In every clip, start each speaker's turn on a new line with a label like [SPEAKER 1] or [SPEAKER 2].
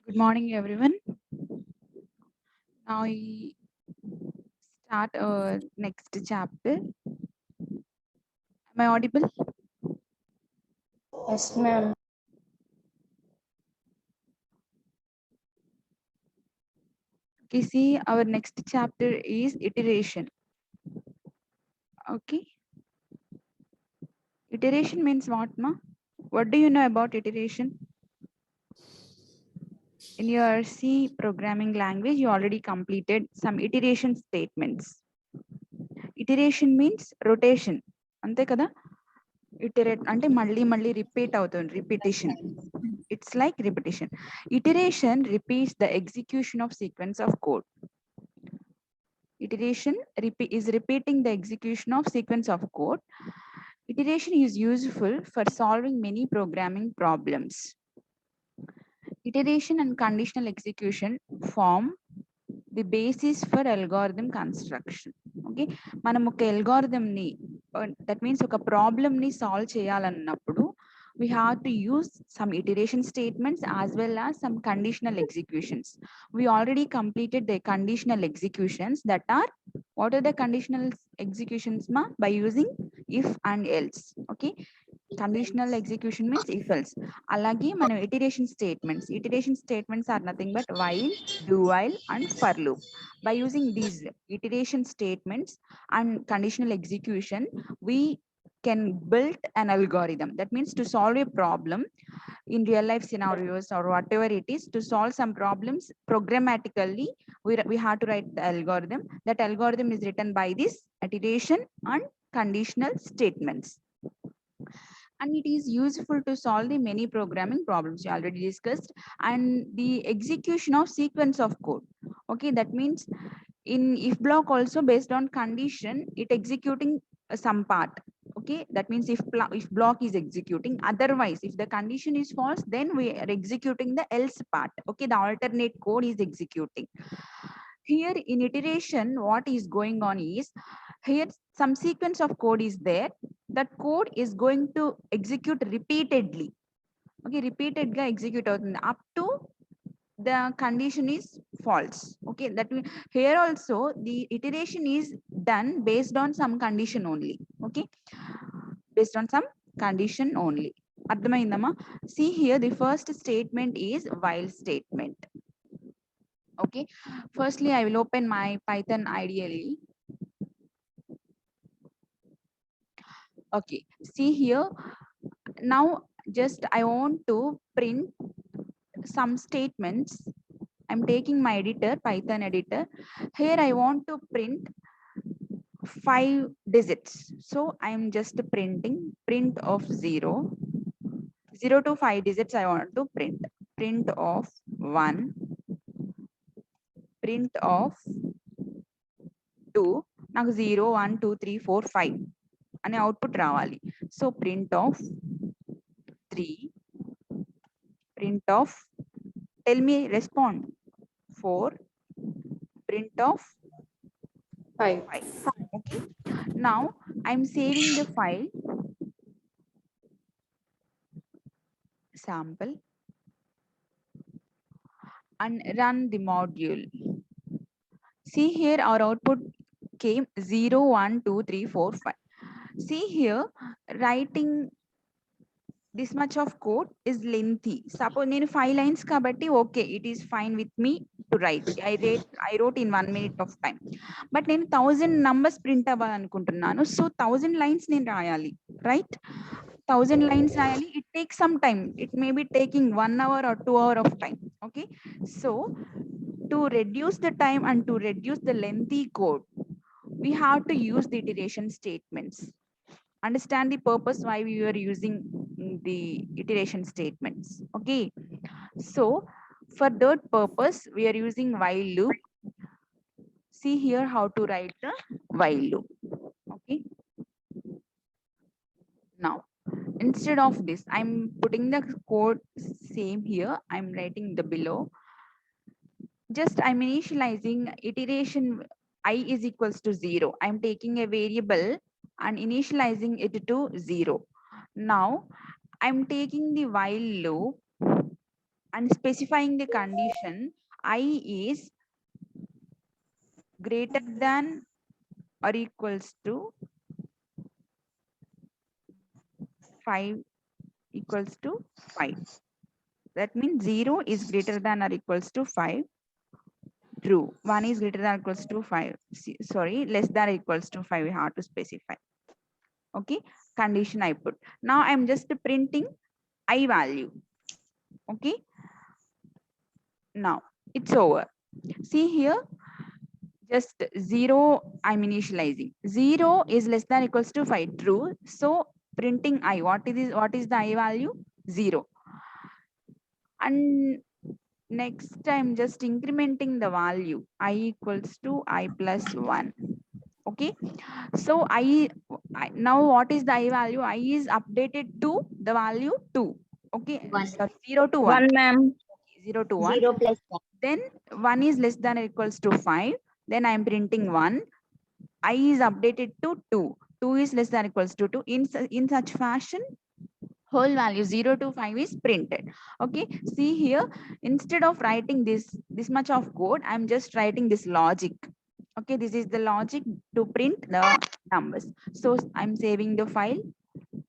[SPEAKER 1] Good morning, everyone. Now we start our next chapter. Am I audible?
[SPEAKER 2] Yes, ma'am.
[SPEAKER 1] Okay, see, our next chapter is iteration. Okay. Iteration means what, ma? What do you know about iteration? In your C programming language, you already completed some iteration statements. Iteration means rotation. Ante kada? Iterate ante malli repeat అవుతుంది repetition. It's like repetition. Iteration repeats the execution of sequence of code. Iteration is repeating the execution of sequence of code. Iteration is useful for solving many programming problems. Iteration and conditional execution form the basis for algorithm construction. Okay, మనం ఒక algorithm ని that means ఒక problem ని solve చేయాలన్నప్పుడు we have to use some iteration statements as well as some conditional executions. We already completed the conditional executions. That are, what are the conditional executions, ma? By using if and else. Okay, conditional execution means if else. Alagi మనం iteration statements are nothing but while, do while and for loop. By using these iteration statements and conditional execution, we can build an algorithm. That means to solve a problem in real life scenarios or whatever it is, to solve some problems programmatically, we have to write the algorithm. That algorithm is written by this iteration and conditional statements, and it is useful to solve the many programming problems you already discussed, and the execution of sequence of code. Okay, that means in if block also, based on condition, it executing some part. Okay, that means if block is executing, otherwise if the condition is false, then we are executing the else part. Okay, the alternate code is executing. Here in iteration, what is going on is, here some sequence of code is there. That code is going to execute repeatedly. Okay, repeated ga execute avutundi up to the condition is false. Okay, that means here also the iteration is done based on some condition only. Okay, based on some condition only. అర్థమైందమ్మా? See here, the first statement is while statement. Okay, firstly I will open my Python ideally. Okay, see here, now just I want to print some statements. I'm taking my editor, Python editor. Here I want to print 5 digits. So I'm just printing print of 0 to 5 digits. I want to print of 1, print of 2. నాకు 0, 1, 2, 3, 4, 5 అనే output రావాలి. So print of 3, print of, tell me, respond, 4, print of
[SPEAKER 2] 5.
[SPEAKER 1] 5. Okay, now I'm saving the file sample and run the module. See here, our output came 0, 1, 2, 3, 4, 5. See here, writing this much of code is lengthy. Suppose నేను 5 lines kabatti, okay, it is fine with me to write. I wrote in 1 minute of time. But నేను 1000 numbers print అవ్వాలనుకుంటున్నాను. So 1000 lines నేను రాయాలి, right? 1000 lines రాయాలి. It takes some time. It may be taking 1 hour or 2 hour of time. Okay, so to reduce the time and to reduce the lengthy code, we have to use the iteration statements. Understand the purpose why we were using the iteration statements. Okay, so for that purpose we are using while loop. See here how to write the while loop. Okay, now instead of this, I'm putting the code same here. I'm writing the below. just I'm initializing iteration I is equals to 0. I'm taking a variable and initializing it to 0. Now I'm taking the while loop and specifying the condition I is greater than or equals to 5 equals to 5. That means 0 is greater than or equals to 5. True. 1 is greater than or equals to 5. Sorry, less than or equals to 5. We have to specify. Okay. Condition I put. Now I'm just printing I value. Okay. Now it's over. See here, just 0 I'm initializing. 0 is less than or equals to 5. True. So printing I. What is the I value? 0. And next I'm just incrementing the value. I equals to I plus 1. Okay. So I now what is the I value? I is updated to the value 2. Okay.
[SPEAKER 3] 1.
[SPEAKER 1] So 0 to 1.
[SPEAKER 4] 1, ma'am.
[SPEAKER 1] 0 to 1.
[SPEAKER 3] 0 plus 1.
[SPEAKER 1] Then 1 is less than or equals to 5. Then I am printing 1. I is updated to 2. 2 is less than or equals to 2. In such fashion, whole value 0 to 5 is printed. Okay. See here, instead of writing this much of code, I'm just writing this logic. Okay. This is the logic to print the numbers. So I'm saving the file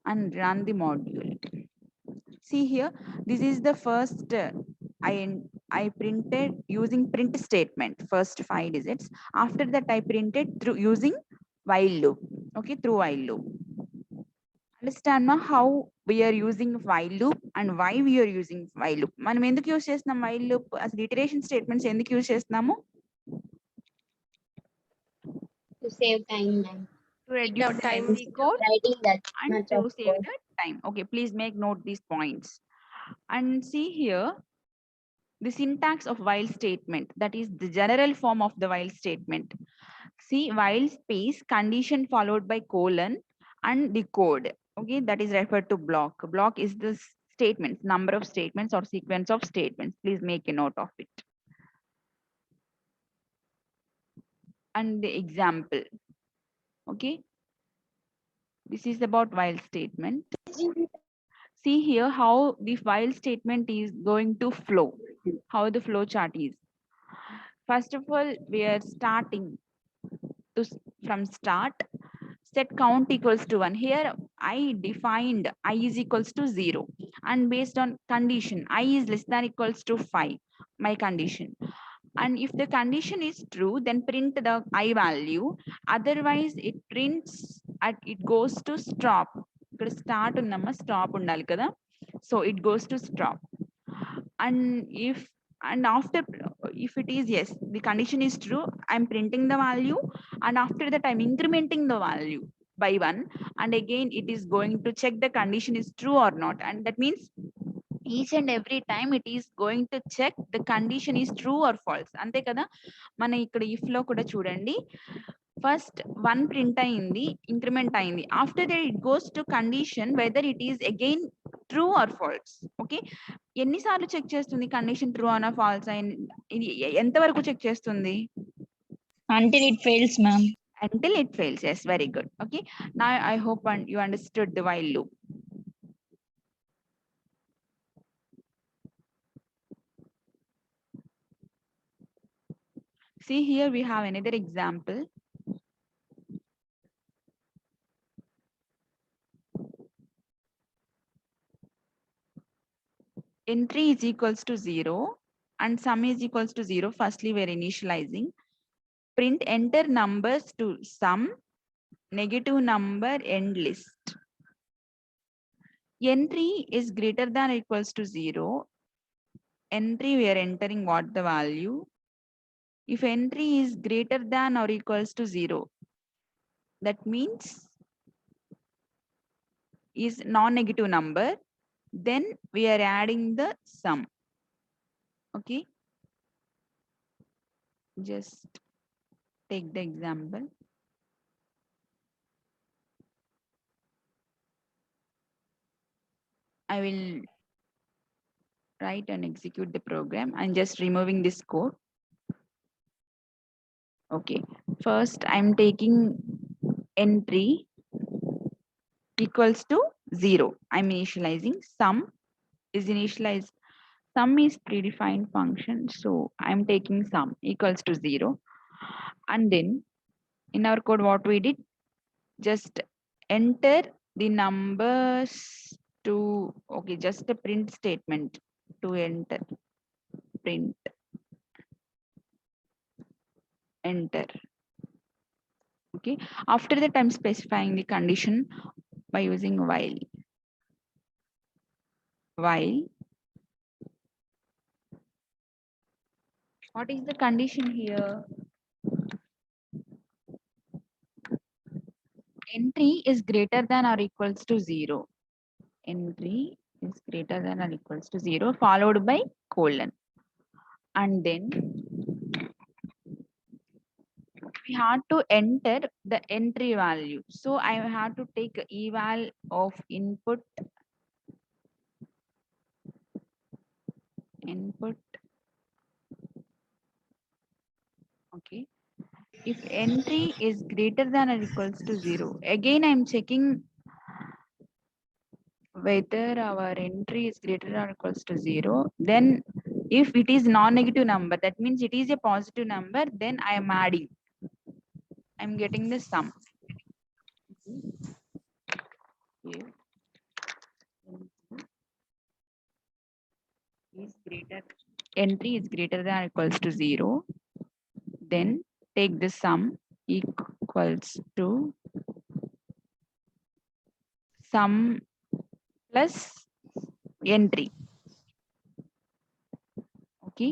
[SPEAKER 1] and run the module. See here, this is the first I printed using print statement, first 5 digits. After that, I printed through using while loop. Okay, through while loop. Understand now how we are using while loop and why we are using while loop. మనం ఎందుకు use చేస్తున్నాం while loop? అసలు iteration statements ఎందుకు use చేస్తున్నాము?
[SPEAKER 3] To save time, ma'am.
[SPEAKER 1] To reduce the
[SPEAKER 2] time.
[SPEAKER 1] lengthy code
[SPEAKER 3] Writing that
[SPEAKER 1] and
[SPEAKER 3] much
[SPEAKER 1] to
[SPEAKER 3] of
[SPEAKER 1] save
[SPEAKER 3] code.
[SPEAKER 1] the time. Okay, please make note these points. And see here, the syntax of while statement, that is the general form of the while statement. See, while space condition followed by colon and the code. Okay, that is referred to block. Block is the statements, number of statements or sequence of statements. Please make a note of it. And the example. Okay, this is about while statement. See here how the while statement is going to flow, how the flow chart is. First of all, we are starting to from start. Set count equals to 1. Here I defined I is equals to 0, and based on condition I is less than equals to 5, my condition. And if the condition is true, then print the I value. Otherwise it prints at it goes to stop. ఇక్కడ start ఉందమ్మా, stop ఉండాలి కదా. So it goes to stop. And after, if it is yes, the condition is true, I'm printing the value, and after that I'm incrementing the value by 1, and again it is going to check the condition is true or not. And that means each and every time it is going to check the condition is true or false. అంతే కదా. మన ఇక్కడ if లో కూడా చూడండి, first 1 print అయింది, increment అయింది. After that it goes to condition whether it is again true or false. Okay, ఎన్నిసార్లు చెక్ చేస్తుంది కండిషన్ ట్రూ ఆర్ ఫాల్స్? ఇది ఎంతవరకు చెక్ చేస్తుంది?
[SPEAKER 4] Until it fails, ma'am.
[SPEAKER 1] Until it fails. Yes, very good. Okay, now I hope you understood the while loop. See here we have another example. Entry is equals to 0 and sum is equals to 0. Firstly, we're initializing. Print enter numbers to sum, negative number end list. Entry is greater than or equals to 0. Entry, we are entering what the value. If entry is greater than or equals to 0, that means is non-negative number, then we are adding the sum. Okay, just take the example. I will write and execute the program. I'm just removing this code. Okay, first I'm taking entry equals to 0. I'm initializing sum is initialized. Sum is predefined function, so I'm taking sum equals to 0. And then in our code, what we did, just enter the numbers to, okay, just a print statement to enter, print, enter. Okay, after that I'm specifying the condition by using while. What is the condition here? Entry is greater than or equals to 0. Entry is greater than or equals to 0, followed by colon. And then we have to enter the entry value. So I have to take eval of input, okay. If entry is greater than or equals to 0, again I'm checking whether our entry is greater than or equals to 0. Then if it is non-negative number, that means it is a positive number, then I am adding, I'm getting the sum. If entry is greater than or equals to 0, then take the sum equals to sum plus entry. Okay,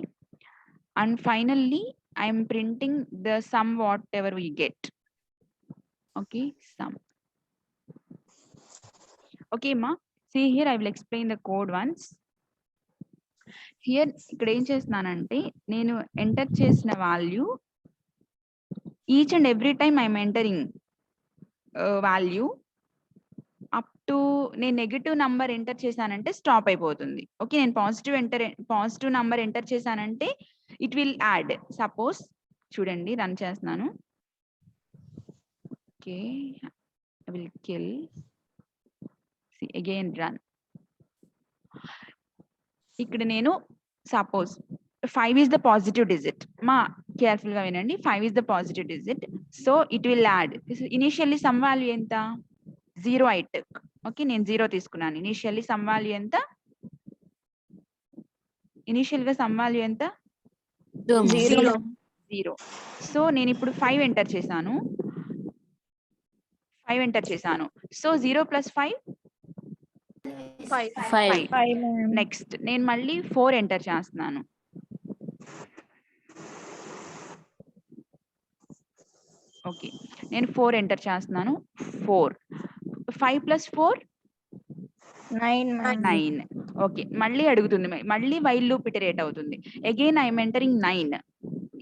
[SPEAKER 1] and finally I'm printing the sum whatever we get. Okay, sum. Okay, ma. See here, I will explain the code once. Here, ఇక్కడ ఏం చేస్తున్నానంటే నేను enter చేసిన value each and every time I'm entering value up to నేను negative number enter చేశానంటే stop అయిపోతుంది. Okay, నేను positive number enter చేశానంటే ఇట్ విల్ యాడ్. సపోజ్ చూడండి, రన్ చేస్తున్నాను. Okay, I will kill, again run. ఇక్కడ నేను suppose 5 is the positive digit. మా కేర్ఫుల్ గా వినండి, 5 is the positive digit. So it will add. Initially some value ఎంత? 0 I took. Okay, నేను 0 తీసుకున్నాను. ఇనిషియల్లీ సమ్ వాల్యూ ఎంత? ఇనిషియల్ గా సమ్ వాల్యూ ఎంత? 0. సో నేను ఇప్పుడు 5 ఎంటర్ చేశాను. సో 0 + 5 5. నెక్స్ట్ నేను మళ్ళీ 4 ఎంటర్ చేస్తున్నాను. ఓకే, నేను 4 ఎంటర్ చేస్తున్నాను. 4. 5 + 4 9. ఓకే, మళ్ళీ అడుగుతుంది, మళ్ళీ వైల్ లూప్ ఇటరేట్ అవుతుంది. Again I'm entering 9.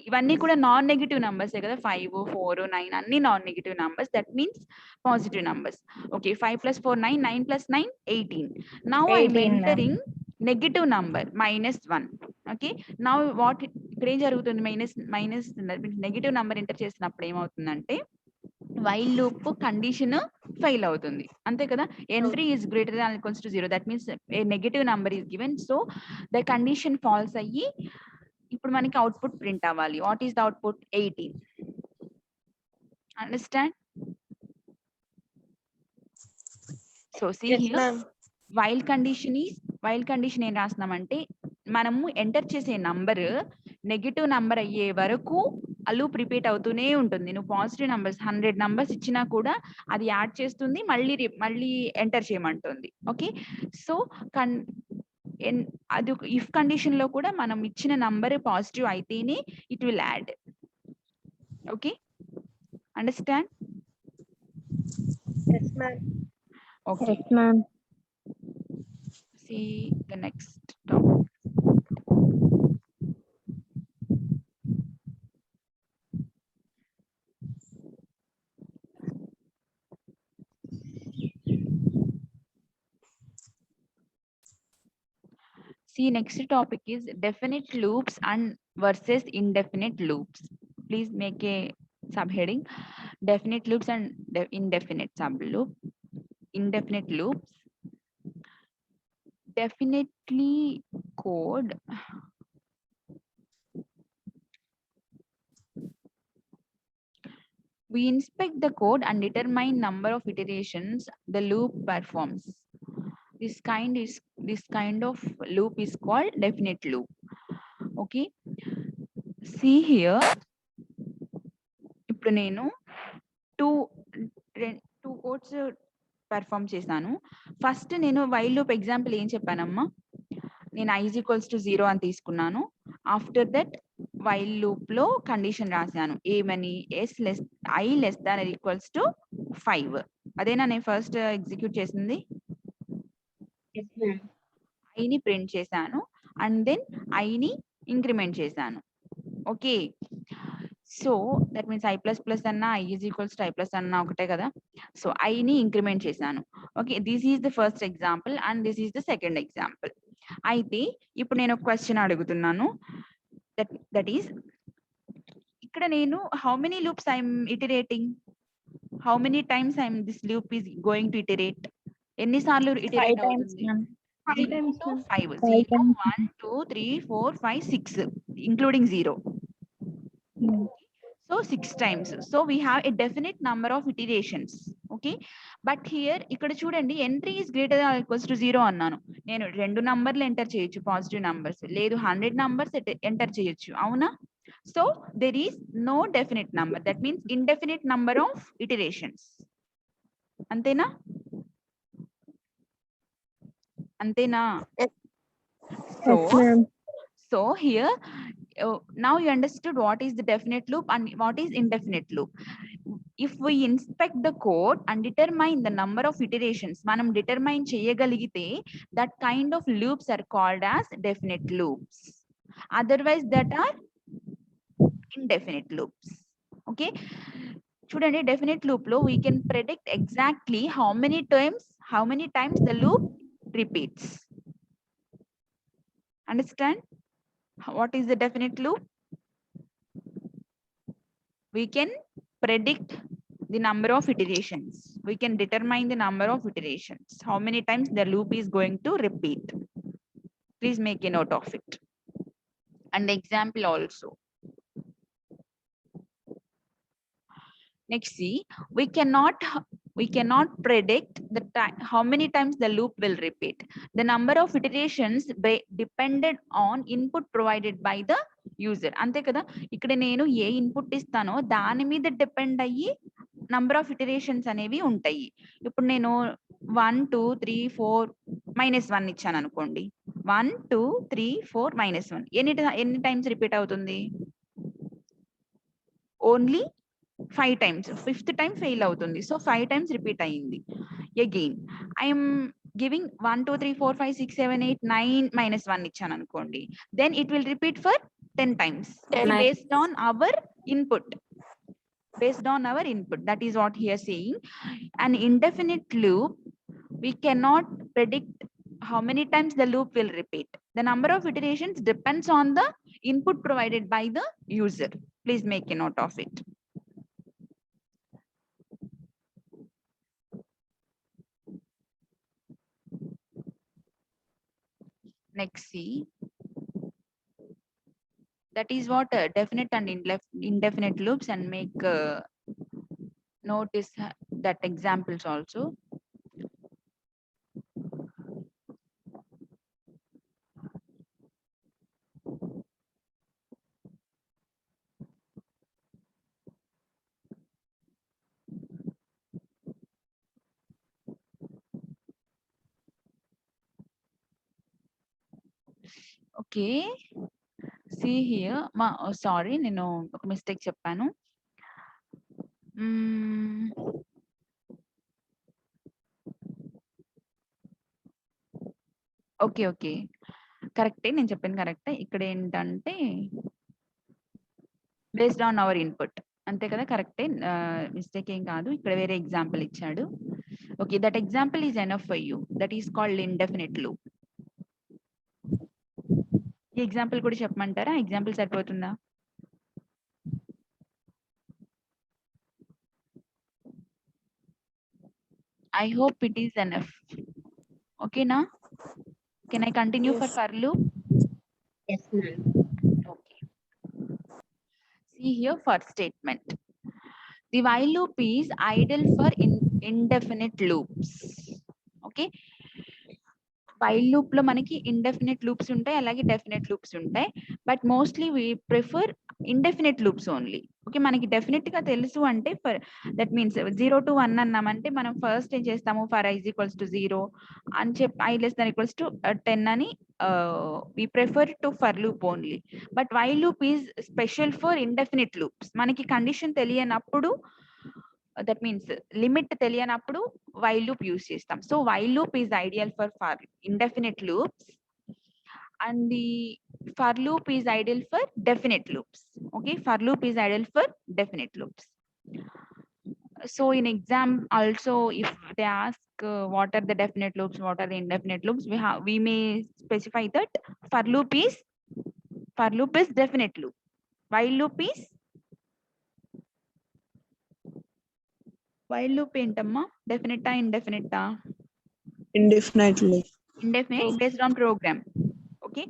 [SPEAKER 1] ఇవన్నీ కూడా నాన్ నెగిటివ్ నంబర్స్ కదా, 5, 4, 9 అన్ని non negative numbers. That means positive numbers. Okay, 5 + 4 9, 9 + 9 18. Now I'm entering negative number -1. Okay, now what ఇక్కడ ఏం జరుగుతుంది? మైనస్ నెగిటివ్ నంబర్ ఎంటర్ చేసినప్పుడు ఏమవుతుందంటే వైల్ లూప్ కండిషన్ ఫెయిల్ అవుతుంది, అంతే కదా. Entry is greater than equals to 0, that means a negative number is given. So the condition false అయ్యి ఇప్పుడు మనకి అవుట్పుట్ ప్రింట్ అవ్వాలి. What is the output? 18. Understand? So see here, while condition ఏం రాస్తున్నామంటే మనము ఎంటర్ చేసే నంబర్ నెగిటివ్ నంబర్ అయ్యే వరకు లూప్ రిపీట్ అవుతూనే ఉంటుంది. నువ్వు పాజిటివ్ నంబర్స్ 100 నంబర్స్ ఇచ్చినా కూడా అది యాడ్ చేస్తుంది, మళ్ళీ ఎంటర్ చేయమంటుంది. ఓకే, సో అది ఇఫ్ కండిషన్ లో కూడా మనం ఇచ్చిన నంబర్ పాజిటివ్ అయితేనే it will add. Okay, understand? Okay, see the next topic. See, next topic is definite loops and versus indefinite loops. please make a subheading: definite loops and indefinite subloop. Indefinite loops, definitely code we inspect the code and determine number of iterations the loop performs. This kind of loop is called definite loop. Okay, see here, ఇప్పుడు నేను two codes perform చేశాను. First నేను while loop example ఏం చెప్పానమ్మా, నేను i equals to 0 అని తీసుకున్నాను. After that while loop లో condition రాశాను ఏమని, i less than equals to 5. అదేనా నేను ఫస్ట్ ఎగ్జిక్యూట్ చేసింది?
[SPEAKER 3] Yes, ma'am.
[SPEAKER 1] i ని ప్రింట్ చేశాను అండ్ దెన్ i ని ఇంక్రిమెంట్ చేశాను. Okay, so that means i plus plus అన్నా i is equals to i plus అన్నా ఒకటే కదా. సో i ని ఇంక్రిమెంట్ చేశాను. Okay, this is the first example and this is the second example. అయితే ఇప్పుడు నేను ఒక క్వశ్చన్ అడుగుతున్నాను, దట్ ఈస్ ఇక్కడ నేను how many loops I'm iterating, how many times I'm this loop is going to iterate, ఎన్నిసార్లు
[SPEAKER 4] 5
[SPEAKER 1] iterate
[SPEAKER 4] times,
[SPEAKER 1] అవుతుంది?
[SPEAKER 4] ma'am.
[SPEAKER 3] 5 times, ma'am.
[SPEAKER 1] 5
[SPEAKER 4] Five
[SPEAKER 1] 0
[SPEAKER 4] times.
[SPEAKER 1] 1 2 3 4 5 6 including 0.
[SPEAKER 4] Hmm.
[SPEAKER 1] So 6 times. So we have a definite number of iterations. Okay, but here ఇక్కడ చూడండి entry is greater than or equals to 0 అన్నాను. నేను 2 నంబర్లు enter చేయొచ్చు, positive numbers, లేదు 100 numbers enter చేయొచ్చు, అవునా? So there is no definite number, that means indefinite number of iterations. అంతేనా? అంతేనా?
[SPEAKER 2] Yes.
[SPEAKER 1] So
[SPEAKER 4] Yes, ma'am.
[SPEAKER 1] so here now you understood what is the definite loop and what is indefinite loop. If we inspect the code and determine the number of iterations, manam determine cheyagalite, that kind of loops are called as definite loops. Otherwise that are indefinite loops. Okay, chudandi, definite loop lo we can predict exactly how many times the loop repeats. Understand what is the definite loop? We can predict the number of iterations. We can determine the number of iterations, how many times the loop is going to repeat. Please make a note of it. And the example also. Next, see, we cannot predict the time, how many times the loop will repeat. The number of iterations depended on input provided by the user. Ante kada, ikkada nenu A input ఇస్తానో దాని మీద depend అయ్యి number of iterations అనేవి ఉంటాయి. ఇప్పుడు నేను 1 2 3 4 -1 ఇచ్చాను అనుకోండి, 1 2 3 4 -1 ఎన్ని టైమ్స్ రిపీట్ అవుతుంది? Only 5 times. 5th time fail అవుతుంది, సో 5 times రిపీట్ అయ్యింది. అగైన్ ఐఎమ్ గివింగ్ 1 2 3 4 5 6 7 8 9 -1 ఇచ్చాను అనుకోండి, then it will repeat for 10 times. Based on our input. That is what he is saying. An indefinite loop, we cannot predict how many times the loop will repeat. The number of iterations depends on the input provided by the user. Please make a note of it. Next, see, that is what definite and indefinite loops, and make notice that examples also. Okay, see here, sorry, నేను ఒక mistake చెప్పాను. Okay okay, కరెక్టే, నేను చెప్పింది కరెక్టే. ఇక్కడ ఏంటంటే based on hour input, అంతే కదా, కరెక్టే, మిస్టేక్ ఏం కాదు. ఇక్కడ వేరే ఎగ్జాంపుల్ ఇచ్చాడు. Okay, that example is enough for you. That is called indefinite loop. ఈ ఎగ్జాంపుల్ కూడా చెప్పమంటారా? ఎగ్జాంపుల్ సరిపోతుందా? I hope it is enough. Okay, now can I continue for loop?
[SPEAKER 3] Yes, ma'am.
[SPEAKER 1] Okay. See here, first statement. The while loop is idle for indefinite loops. Okay. While loop లో మనకి indefinite loops ఉంటాయి, అలాగే definite loops ఉంటాయి. But mostly we prefer indefinite loops only. Okay, మనకి definite గా తెలుసు అంటే for that means 0 to 1 అన్నామంటే మనం ఫస్ట్ ఏం చేస్తాము, for i is equals to 0 అని చెప్పి i less than equals to 10 అని we prefer to for loop only. But while loop is special for indefinite loops. మనకి కండిషన్ తెలియనప్పుడు that means limit తెలియనప్పుడు while loop use చేస్తాం. So while loop is ideal for indefinite loops and the for loop is ideal for definite loops. Okay, for loop is ideal for definite loops. So in exam also, if they ask what are the definite loops, what are the indefinite loops, we may specify that for loop is definite loop, while loop is while loop ఏంటమ్మా, డెఫినెటా ఇండెఫినెటా?
[SPEAKER 5] Indefinitely.
[SPEAKER 1] Indefinite based on program. Okay,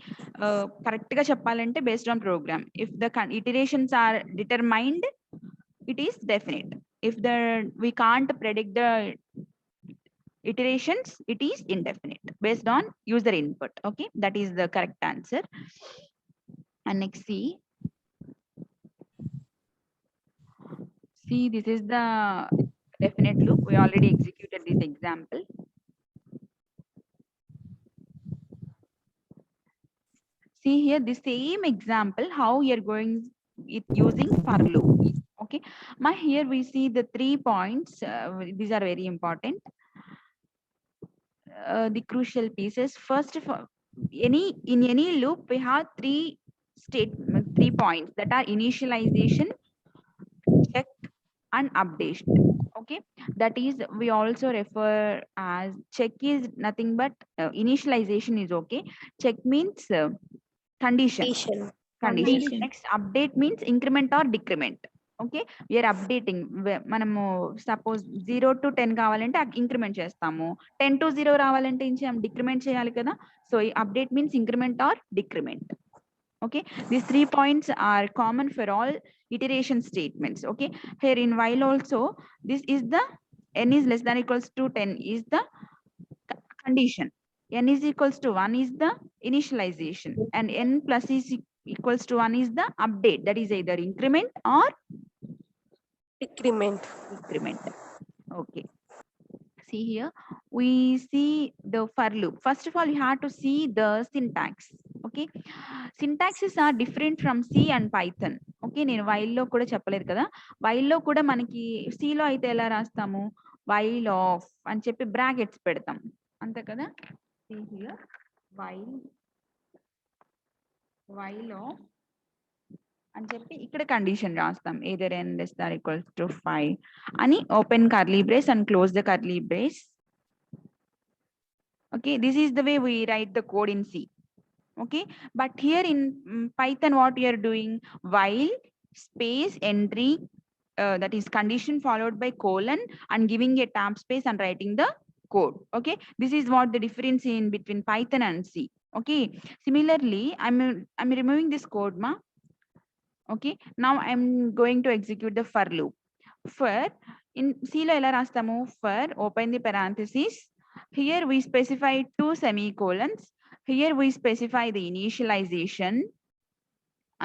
[SPEAKER 1] correct గా చెప్పాలంటే based on program. If the iterations are determined, it is definite. If we can't predict the iterations, it is indefinite based on user input. Okay, that is the correct answer. And next, see this is the definite loop. We already executed this example. See here the same example how we are going it using for loop. Okay, here we see the 3 points. These are very important. The crucial pieces. First of all, in any loop we have 3 points that are initialization, check and update. Okay, that is we also refer as check is nothing but initialization is okay. Check means condition. Next, update means increment or decrement. Okay, we are updating. మనము suppose 0 to 10 కావాలంటే increment చేస్తాము, 10 to 0 రావాలంటే decrement చేయాలి కదా. So update means increment or decrement. Okay, these 3 points are common for all iteration statements. Okay, here in while also this is the n is less than equals to 10 is the condition, n is equals to 1 is the initialization, and n plus is equals to 1 is the update, that is either increment or
[SPEAKER 2] Decrement.
[SPEAKER 1] Okay, see here we see the for loop. First of all, you have to see the syntax. Okay, syntaxes are different from C and Python. Okay, నేను while లో కూడా చెప్పలేదు కదా, while లో కూడా మనకి C లో అయితే ఎలా రాస్తాము, while of అని చెప్పి బ్రాకెట్స్ పెడతాం అంతే కదా. See here while of అని చెప్పి ఇక్కడ కండిషన్ రాస్తాం, either n less than equals to 5 అని open curly brace and close the curly brace. Okay, this is the way we write the code in C. Okay, but here in Python what we are doing, while space entry that is condition followed by colon and giving a tab space and writing the code. Okay, this is what the difference in between Python and C. Okay, similarly I'm removing this code ma. Okay, now I'm going to execute the for loop. For in C lo ela rastamu, for open the parentheses, here we specify 2 semicolons, here we specify the initialization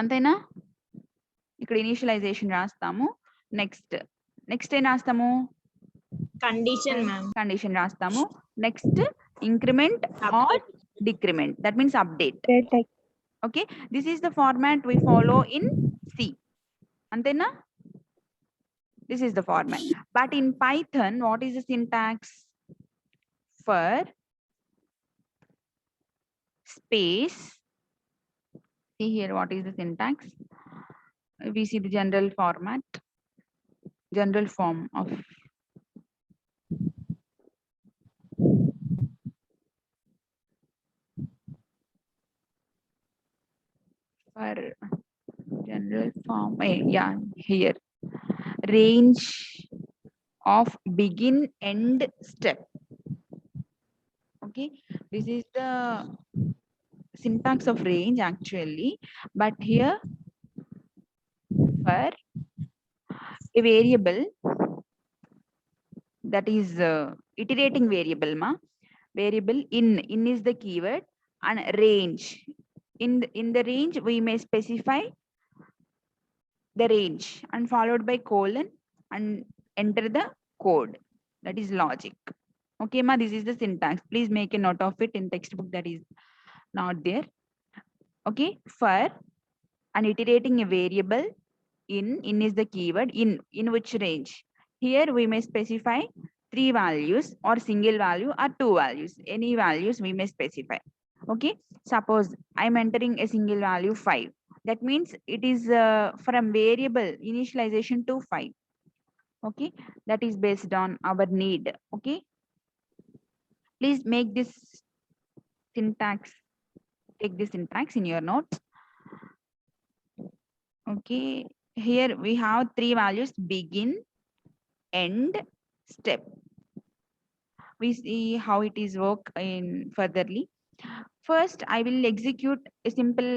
[SPEAKER 1] antena, ikkada initialization rastamu. Next ఏం రాస్తాము, condition రాస్తాము. Next increment or decrement, that means update. Okay, this is the format we follow in C antena, this is the format. But in Python what is the syntax, for space, see here what is the syntax, we see the general form of for general form, yeah, here range of begin end step. Okay, this is the syntax of range actually, but here for a variable that is iterating variable variable in is the keyword, and range in the range we may specify the range and followed by colon and enter the code, that is logic. Okay ma, this is the syntax, please make a note of it. In textbook that is not there. Okay, for and iterating a variable in is the keyword, in which range, here we may specify 3 values or single value or 2 values, any values we may specify. Okay, suppose I'm entering a single value 5, that means it is from variable initialization to 5. Okay, that is based on our need. Okay, please make this syntax, take this syntax in your notes. Okay, here we have 3 values: begin, end, step. We see how it is work in furtherly. First, I will execute a simple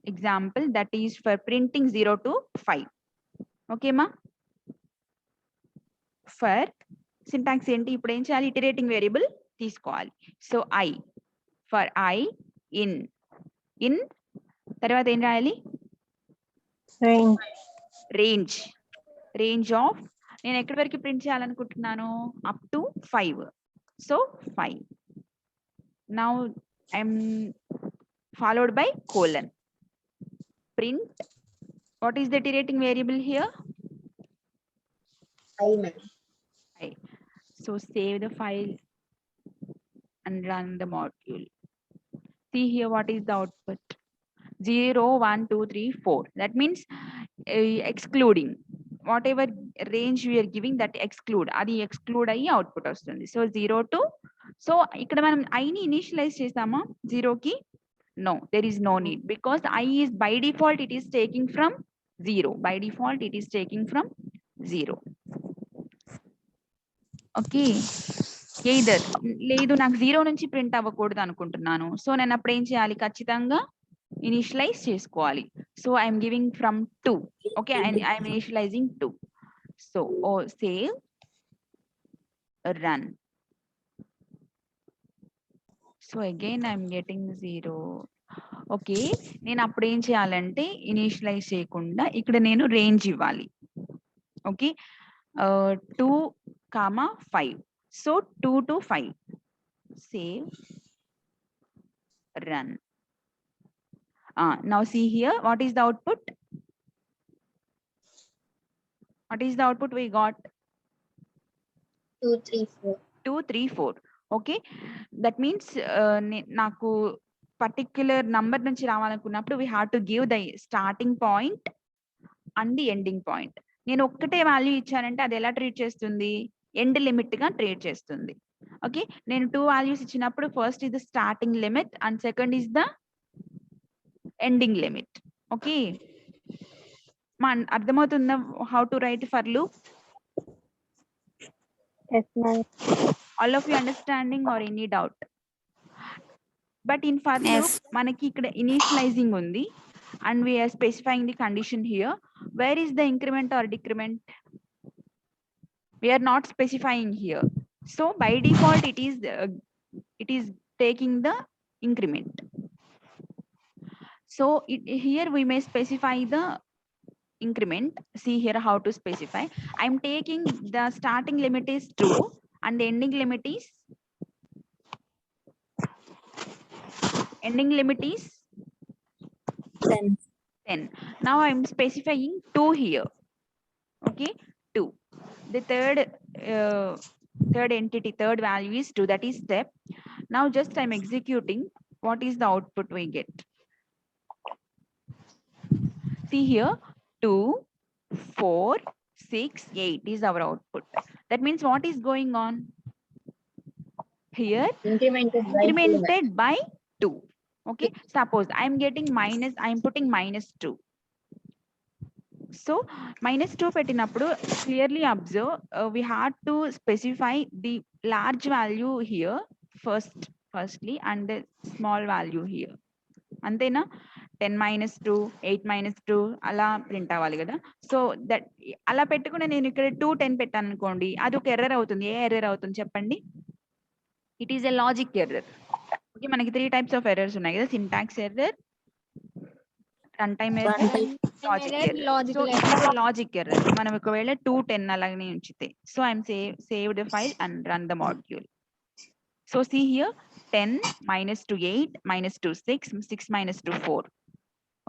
[SPEAKER 1] example that is for printing 0 to 5. Okay ma, for syntax enti ippudu em cheyali, iterating variable తీసుకోవాలి. So I, for I in తర్వాత ఏం రాయాలి,
[SPEAKER 5] Range.
[SPEAKER 1] range of నేను ఎక్కడి వరకు print చేయాలనుకుంటున్నాను, up to 5. So 5. Now I'm followed by colon. Print, what is the iterating variable here?
[SPEAKER 3] I, ma'am.
[SPEAKER 1] I. So save the file and run the module. See here what is the output. 0, 1, 2, 3, 4. That means excluding whatever range we are giving, that exclude, adi exclude ayi output vastundi. So 0 to, so ikkada manam I ni initialize chesama 0 ki, no, there is no need, because I is by default it is taking from 0. By default it is taking from 0. Okay, either లేదు నాకు 0 నుంచి print అవ్వకూడదు అనుకుంటున్నాను, so నేను అప్పుడు ఏం చేయాలి, ఖచ్చితంగా ఇనిషియలైజ్ చేసుకోవాలి. So I'm giving from 2. Okay, I'm initialising 2. So save, run. So again I'm getting 0. Okay, నేను అప్పుడు ఏం చేయాలంటే ఇనిషియలైజ్ చేయకుండా ఇక్కడ నేను రేంజ్ ఇవ్వాలి. Okay, 2, 5. So 2 to 5. Save, run. Now see here, what is the output? What is the output we got?
[SPEAKER 3] 2, 3, 4.
[SPEAKER 1] 2, 3, 4. Okay, that means నాకు particular number నుంచి రావాలనుకున్నప్పుడు we have to give the starting point and the ending point. నేను ఒక్కటే value ఇచ్చానంటే అది ఎలా treat చేస్తుంది, end limit గా treat చేస్తుంది. Okay, నేను 2 వాల్యూస్ ఇచ్చినప్పుడు first is the starting limit and second is the ending limit. Okay, అర్థమవుతుందా how to write for loop?
[SPEAKER 4] Yes, ma'am.
[SPEAKER 1] All of you understanding or any doubt? But in for loop మనకి ఇక్కడ initialising ఉంది and we are specifying the condition here. Where is the increment or decrement? We are not specifying here. So by default it is taking the increment. So here we may specify the increment. See here how to specify. I'm taking the starting limit is 2 and the ending limit is 10. Now I'm specifying 2 here. Okay, 2. The third entity, third value is 2, that is step. Now just I'm executing. What is the output we get? See here, 2, 4, 6, 8 is our output. That means what is going on here? Incremented by 2. Okay, suppose I'm getting minus, I'm putting -2. So -2 పెట్టినప్పుడు clearly observe we had to specify the large value here firstly and the small value here. అంతేనా? 10 - 2, 8 - 2 అలా print అవ్వాలి కదా. So that అలా పెట్టుకుని నేను ఇక్కడ 2 10 పెట్టాను అనుకోండి, అది ఒక ఎర్రర్ అవుతుంది. ఏ ఎర్రర్ అవుతుంది చెప్పండి? It is a logic error. Okay, మనకి 3 టైప్స్ ఆఫ్ ఎర్రర్స్ ఉన్నాయి కదా, syntax error, run time error, logic error. So it is a logic error. మనం ఒకవేళ 2 10 అలాగనే ఉంచితే, so I'm save the file and run the module. So see here 10 - 2 8 - 2 6 6 - 2 4.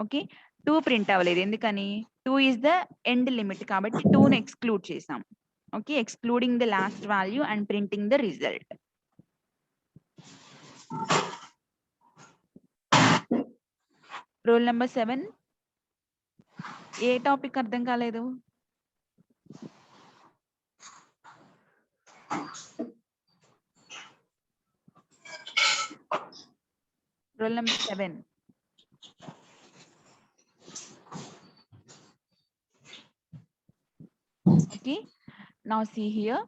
[SPEAKER 1] Okay, 2 print అవ్వలేదు ఎందుకని? 2 is the end limit కాబట్టి 2 ని exclude చేసాం. Okay, excluding the last value and printing the result. Roll number 7. A topic అర్థం కాలేదు? Roll number 7. Okay, now see here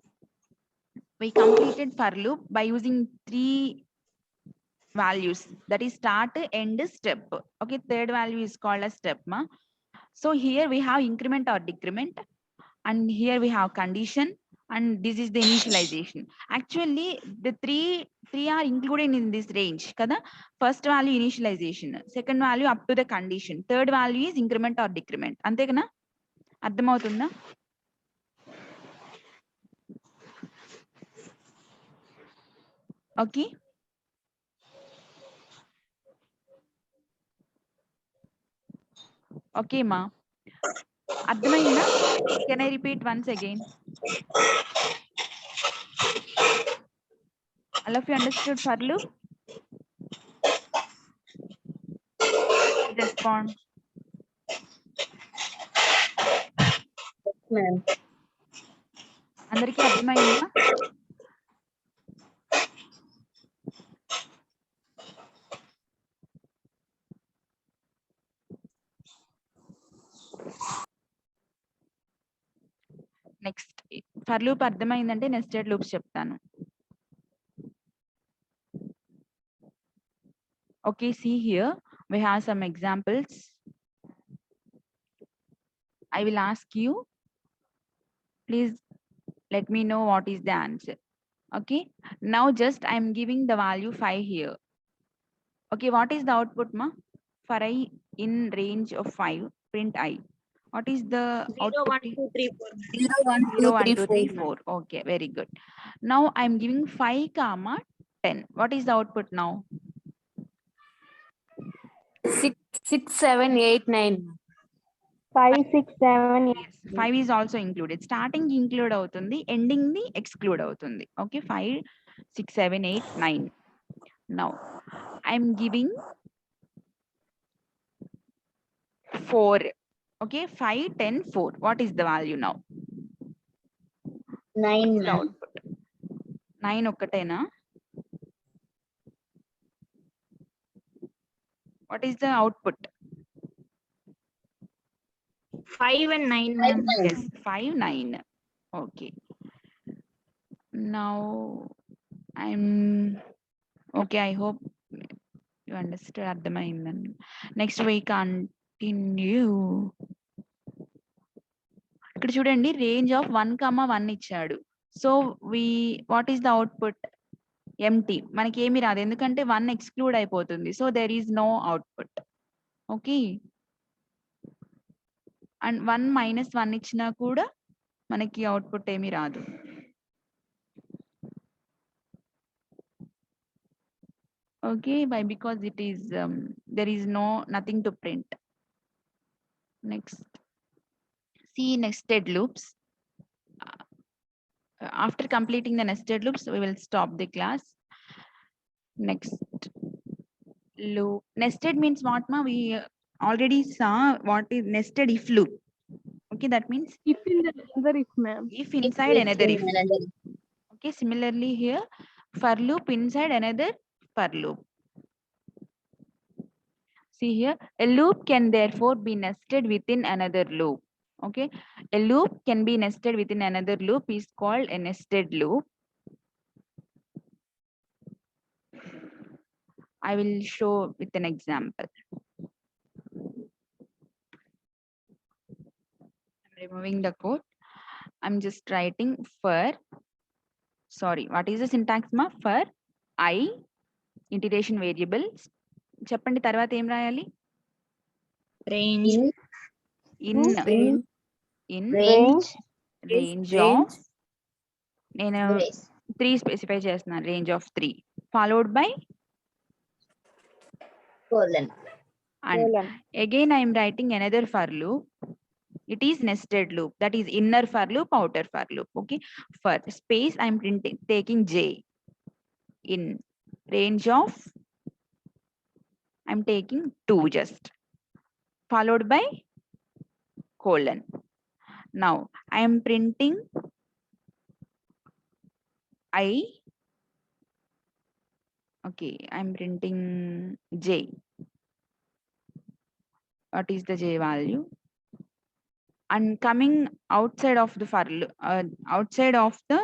[SPEAKER 1] we completed for loop by using 3 values, that is start, end, step. Okay, third value is called as step ma. So here we have increment or decrement, and here we have condition, and this is the initialization. Actually the three are included in this range kada. First value initialization, second value up to the condition, third value is increment or decrement. ante kana? అర్థం అవుతుందా? Okay, okay మా, అర్థమైందా? Can I repeat once again? All of you understood for loop? Respond.
[SPEAKER 3] Ma'am.
[SPEAKER 1] అందరికీ అర్థమైందా? Next for loop అర్థమైందంటే nested loops చెప్తాను. Okay, see here we have some examples. I will ask you, please let me know what is the answer. Okay, now just I am giving the value 5 here. Okay, what is the output ma? For I in range of 5, print I. What is the
[SPEAKER 3] 0
[SPEAKER 1] output?
[SPEAKER 3] 1 2 3 4.
[SPEAKER 4] 0 1
[SPEAKER 1] 0
[SPEAKER 4] 2
[SPEAKER 1] 1
[SPEAKER 4] 3
[SPEAKER 1] 2 3 4. Okay, very good. Now I am giving 5 comma 10. What is the output now?
[SPEAKER 4] 6 6 7 8 9.
[SPEAKER 2] 5 6 7 8.
[SPEAKER 1] Yes, 5 is also included. Starting include అవుతుంది, ending ని exclude అవుతుంది. Okay, 5 6 7 8 9. Now I am giving 4. Okay, 5 10 4. What is the value now?
[SPEAKER 3] 9
[SPEAKER 1] The
[SPEAKER 3] ma'am.
[SPEAKER 1] output 9 ఒక్కటేనా? What is the output?
[SPEAKER 2] 5 and 9
[SPEAKER 3] 5
[SPEAKER 2] ma'am.
[SPEAKER 3] ma'am.
[SPEAKER 1] Yes, 5 9. Okay, now I'm okay. I hope you understood అర్థమైందని. Next we continue. ఇక్కడ చూడండి range of 1 comma 1 ఇచ్చాడు. So what is the output? Empty, మనకి ఏమి రాదు ఎందుకంటే 1 exclude అయిపోతుంది. So there is no output. Okay, and 1 - 1 ఇచ్చినా కూడా మనకి అవుట్పుట్ ఏమి రాదు. Okay, by because it is there is nothing to print. Next, see nested loops. After completing the nested loops, we will stop the class. Next loop. Nested means what ma? We already saw what is nested if loop. Okay, that means
[SPEAKER 2] If in the another if ma'am.
[SPEAKER 1] if inside
[SPEAKER 3] If
[SPEAKER 1] another if.
[SPEAKER 3] another.
[SPEAKER 1] Okay, similarly here for loop inside another for loop. See here, a loop can therefore be nested within another loop. Okay, a loop can be nested within another loop is called a nested loop. I will show with an example. I'm removing the code. I'm just writing for, sorry, what is the syntax ma? For I integration variable. చెప్పండి తర్వాత ఏం రాయాలి?
[SPEAKER 2] Range.
[SPEAKER 3] In
[SPEAKER 1] in
[SPEAKER 3] range
[SPEAKER 1] range of, నేను
[SPEAKER 3] brace
[SPEAKER 1] 3 specify చేస్తున్నాను, range of 3 followed by
[SPEAKER 3] colon.
[SPEAKER 1] and again I am writing another for loop. It is nested loop, that is inner for loop, outer for loop. Okay, for space I am printing taking j in range of, I'm taking 2 just, followed by colon. Now I am printing I, okay, I'm printing j. What is the j value? And coming outside of the for outside of the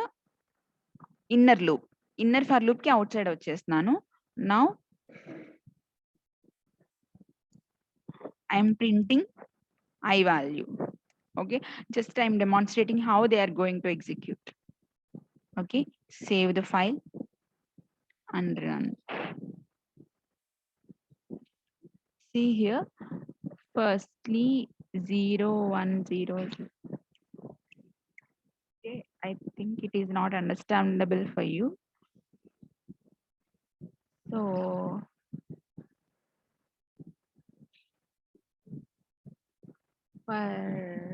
[SPEAKER 1] inner loop, inner for loop ki outside vachestunanu. Now I am printing I value. Okay, just I'm demonstrating how they are going to execute. Okay, save the file and run. See here, firstly 0 1 0. Okay, I think it is not understandable for you, so for